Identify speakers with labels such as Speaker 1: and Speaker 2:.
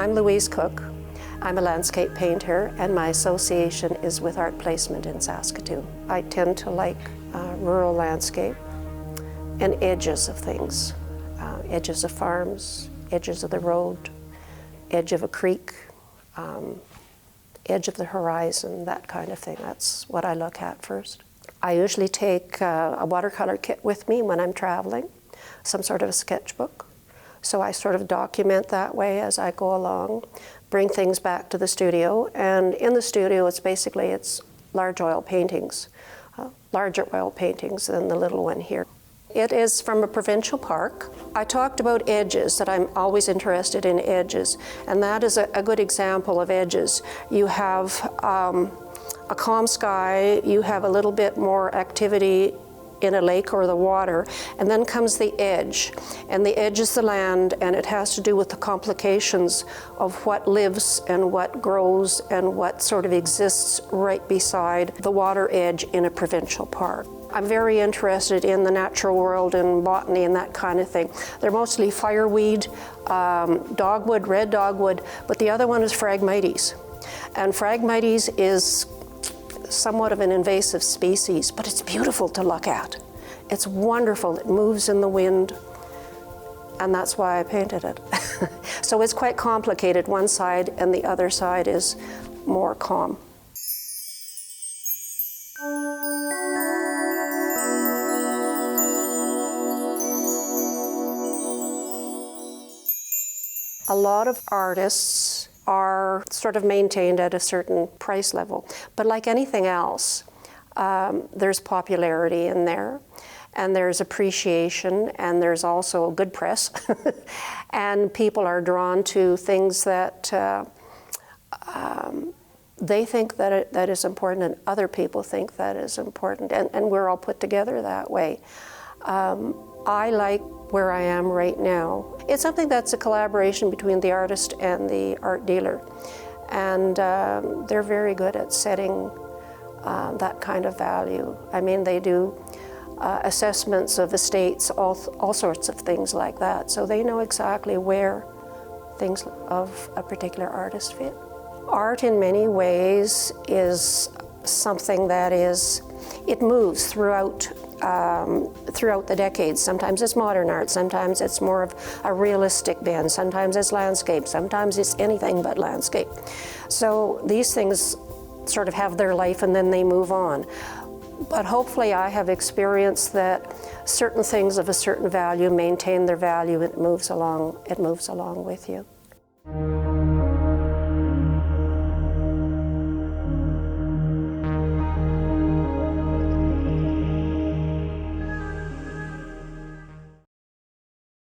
Speaker 1: I'm Louise Cook. I'm a landscape painter, and my association is with Art Placement in Saskatoon. I tend to like rural landscape and edges of things, edges of farms, edges of the road, edge of a creek, edge of the horizon, that kind of thing. That's what I look at first. I usually take a watercolor kit with me when I'm traveling, some sort of a sketchbook. So I sort of document that way as I go along, bring things back to the studio. And in the studio, it's large oil paintings, larger oil paintings than the little one here. It is from a provincial park. I talked about edges, that I'm always interested in edges, and that is a good example of edges. You have a calm sky, you have a little bit more activity in a lake or the water, and then comes the edge. And the edge is the land, and it has to do with the complications of what lives and what grows and what sort of exists right beside the water edge in a provincial park. I'm very interested in the natural world and botany and that kind of thing. They're mostly fireweed, dogwood, red dogwood, but the other one is Phragmites. And Phragmites is somewhat of an invasive species, but it's beautiful to look at. It's wonderful. It moves in the wind, and that's why I painted it. So it's quite complicated, one side, and the other side is more calm. A lot of artists are sort of maintained at a certain price level. But like anything else, there's popularity in there, and there's appreciation, and there's also good press. And people are drawn to things that they think that is important, and other people think that is important, and we're all put together that way. I like where I am right now. It's something that's a collaboration between the artist and the art dealer. And they're very good at setting that kind of value. I mean, they do assessments of estates, all sorts of things like that. So they know exactly where things of a particular artist fit. Art in many ways is something that it moves throughout the decades. Sometimes it's modern art, sometimes it's more of a realistic bend, sometimes it's landscape, sometimes it's anything but landscape. So these things sort of have their life and then they move on. But hopefully I have experienced that certain things of a certain value maintain their value, and it moves along with you.